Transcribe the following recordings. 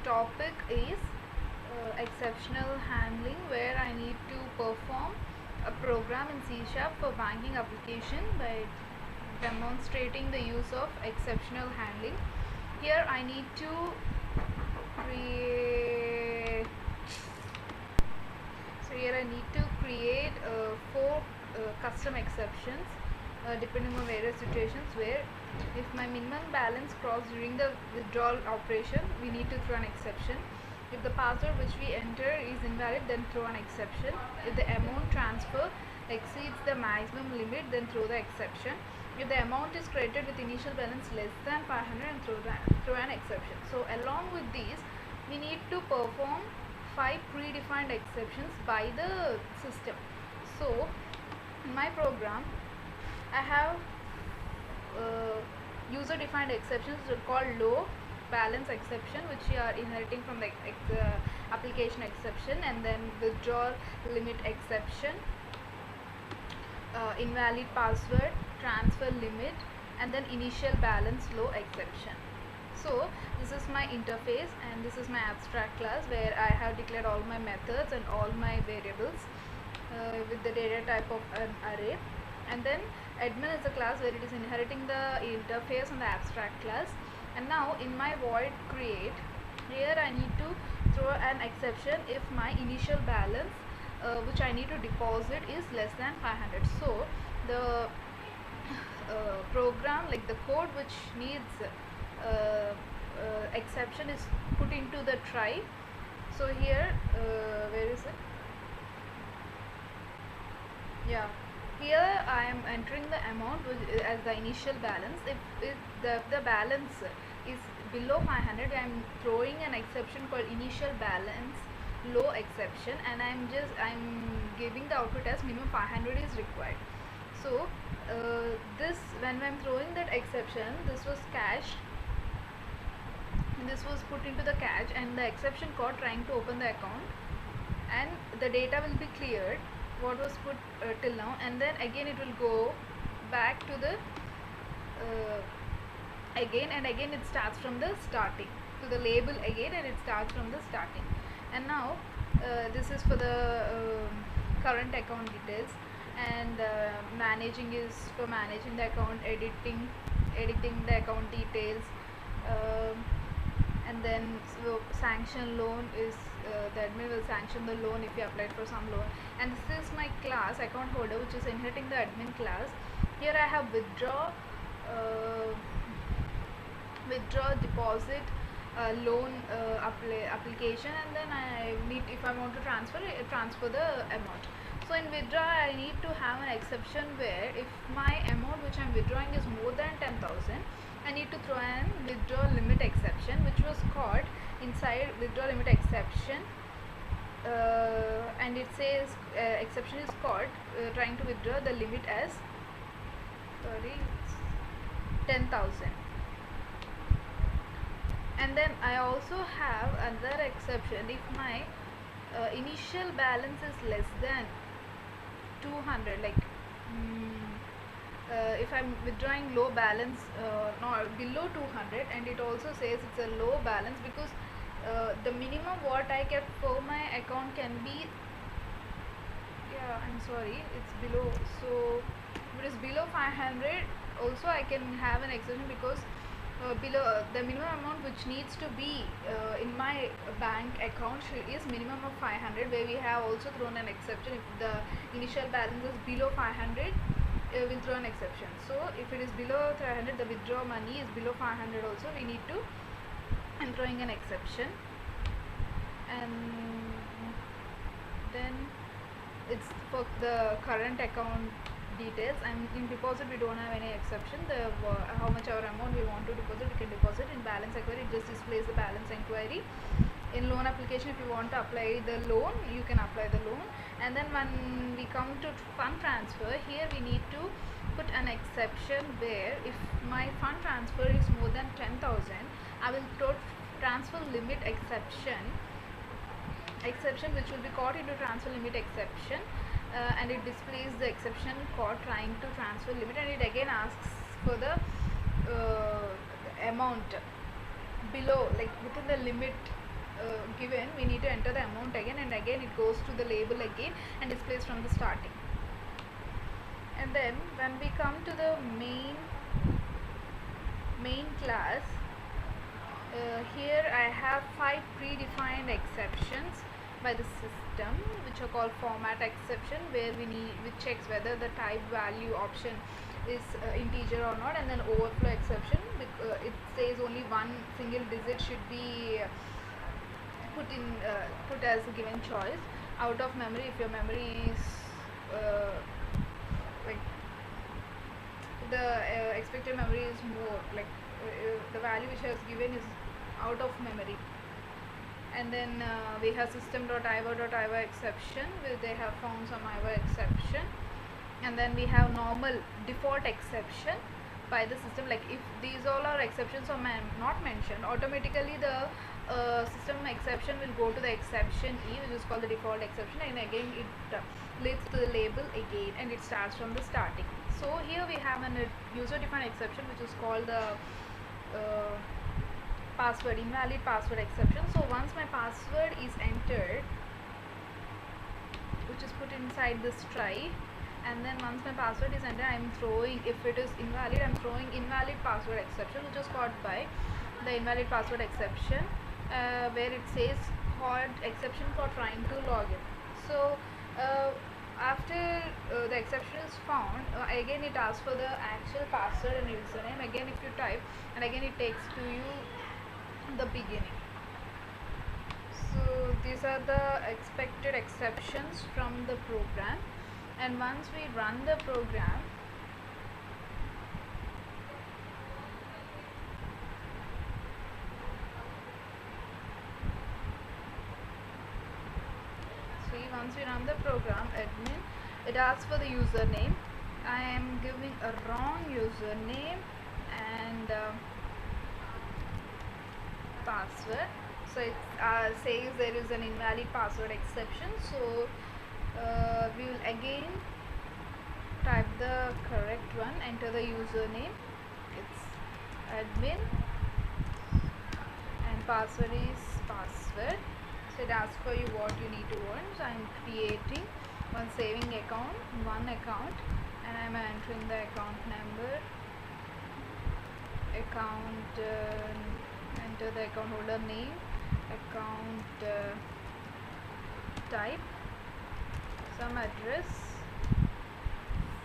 topic is exceptional handling, where I need to perform a program in C# for banking application by demonstrating the use of exceptional handling. Here I need to create create 4 custom exceptions depending on various situations, where if my minimum balance crossed during the withdrawal operation, we need to throw an exception. If the password which we enter is invalid, then throw an exception. If the amount transfer exceeds the maximum limit, then throw the exception. If the amount is credited with initial balance less than 500, and throw an exception. So along with these, we need to perform 5 predefined exceptions by the system. So in my program, I have user defined exceptions called low balance exception, which we are inheriting from the application exception, and then withdrawal limit exception, invalid password, transfer limit, and then initial balance low exception. So this is my interface, and this is my abstract class, where I have declared all my methods and all my variables with the data type of an array. And then admin is a class where it is inheriting the interface on the abstract class. And now in my void create, here I need to throw an exception if my initial balance which I need to deposit is less than 500. So the program, like the code which needs exception, is put into the try. So here where is it? Yeah, here I am entering the amount as the initial balance. If the balance is below 500, I am throwing an exception called initial balance low exception, and I'm giving the output as minimum 500 is required. So this, when I'm throwing that exception, this was cached, this was put into the cache, and the exception code trying to open the account, and the data will be cleared what was put till now, and then again it will go back to the again and again it starts from the starting to the label again, and it starts from the starting. And now this is for the current account details, and managing is for managing the account, editing the account details, and then so sanction loan is the admin will sanction the loan if you applied for some loan. And this is my class account holder, which is inheriting the admin class. Here I have withdraw deposit, loan application, and then I need, if I want to transfer the amount. So in withdraw, I need to have an exception where if my amount which I am withdrawing is more than 10,000, I need to throw an withdraw limit exception, which was called inside withdraw limit exception, and it says exception is called trying to withdraw the limit as 10,000. And then I also have another exception if my initial balance is less than 200, like if I'm withdrawing low balance, below 200, and it also says it's a low balance because the minimum what I kept for my account can be, I'm sorry, it's below. So if it is below 500, also I can have an exception, because below the minimum amount which needs to be in my bank account is minimum of 500, where we have also thrown an exception. If the initial balance is below 500, we'll throw an exception. So if it is below 300, the withdraw money is below 500 also, we need to, I'm throwing an exception. And then it's for the current account details, and in deposit we don't have any exception. The how much our amount we want to deposit, we can deposit. In balance inquiry, it just displays the balance inquiry. In loan application, if you want to apply the loan, you can apply the loan. And then when we come to fund transfer, here we need to put an exception where if my fund transfer is more than 10,000, I will put transfer limit exception which will be caught into transfer limit exception, and it displays the exception caught trying to transfer limit, and it again asks for the amount below, like within the limit given, we need to enter the amount again, and again it goes to the label again and displays from the starting. And then when we come to the main class, here I have 5 predefined exceptions by the system, which are called format exception, where which checks whether the type value option is integer or not, and then overflow exception, it says only one single digit should be put as a given choice. Out of memory, if your memory is like the expected memory is more, like the value which I was given is out of memory. And then we have system.iva exception, where they have found some iva exception. And then we have normal default exception by the system, like if these all are exceptions are not mentioned, automatically the system exception will go to the exception E, which is called the default exception, and again it leads to the label again, and it starts from the starting. So here we have a user defined exception, which is called the invalid password exception. So once my password is entered, which is put inside this try, and then once my password is entered, I'm throwing, if it is invalid, I'm throwing invalid password exception, which is caught by the invalid password exception, where it says caught exception for trying to log in. So after the exception is found, again it asks for the actual password and username. Again if you type, and again it takes to you the beginning. So these are the expected exceptions from the program, and once we run the program, admin, it asks for the username. I am giving a wrong username and password. So it says there is an invalid password exception. So we will again type the correct one, enter the username, it's admin, and password is password. So it asks for you what you need to earn. So I am creating one saving account, and I am entering the account number, enter the account holder name, account type, some address,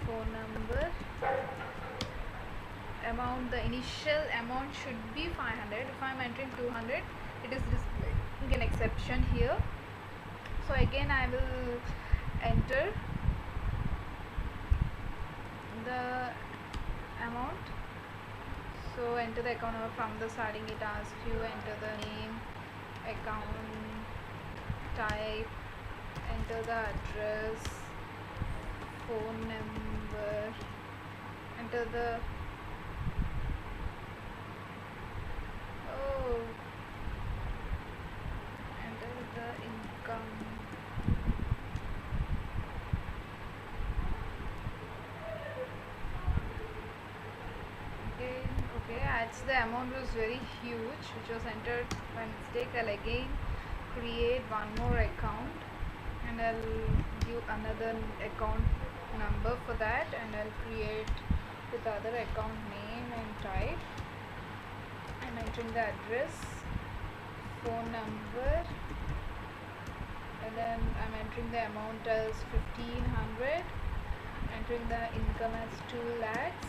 phone number, amount. The initial amount should be 500. If I am entering 200, it is displaying an exception here. So again I will enter the amount. So enter the account number. From the starting it asks you enter the name, account type, enter the address, phone number, enter the income. Okay, as the amount was very huge, which was entered by mistake, I'll again create one more account, and I'll give another account number for that, and I'll create with other account name and type. I'm entering the address, phone number, and then I'm entering the amount as 1500, entering the income as 2 lakhs,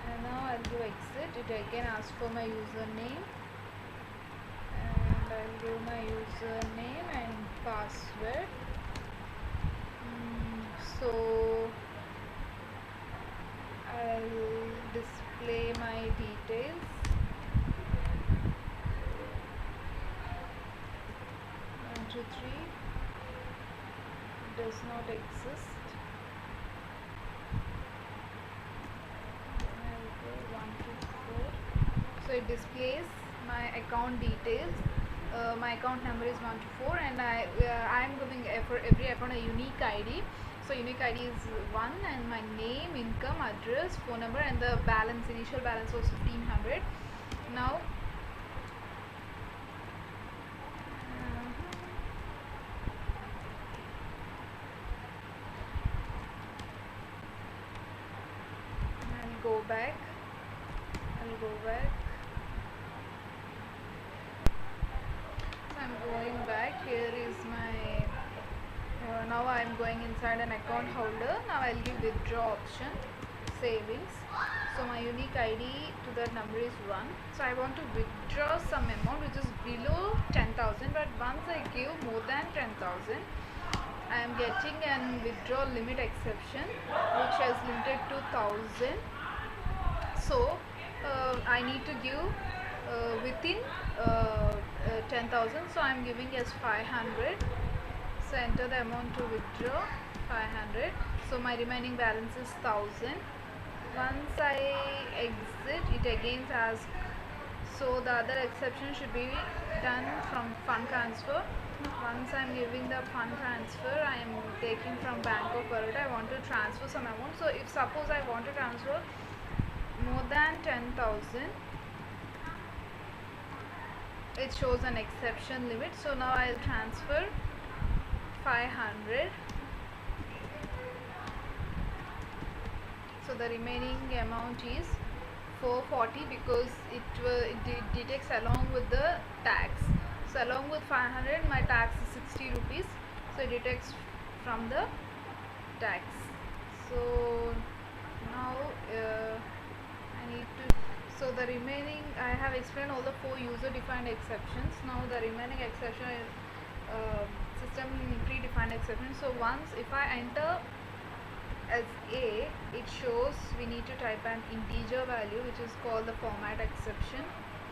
and now I'll do exit. It again asks for my username, and I'll give my username and password. So I'll display my details. 1 2 3 does not exist. Then I will go 1 2 4. So it displays my account details. My account number is 1 to 4, and I am giving for every account a unique ID. So unique ID is 1, and my name, income, address, phone number, and the balance, initial balance was 1500. Now go back. I'll go back. So I'm going back. Here is my now I'm going inside an account holder. Now I'll give withdraw option, savings. So my unique ID to that number is 1. So I want to withdraw some amount which is below 10,000, but once I give more than 10,000, I am getting an withdrawal limit exception which is limited to 1,000. So I need to give within 10,000. So I am giving as 500. So enter the amount to withdraw, 500. So my remaining balance is 1,000. Once I exit, it again asks, so the other exception should be done from fund transfer. Once I am giving the fund transfer, I am taking from Bank of Baroda. I want to transfer some amount. So if suppose I want to transfer more than 10,000, it shows an exception limit. So now I'll transfer 500. So the remaining amount is 440 because it deducts along with the tax. So along with 500, my tax is 60 rupees. So it deducts from the tax. So now I need to. So the remaining, I have explained all the 4 user-defined exceptions. Now the remaining exception is system predefined exception. So once if I enter as A, it shows we need to type an integer value which is called the format exception.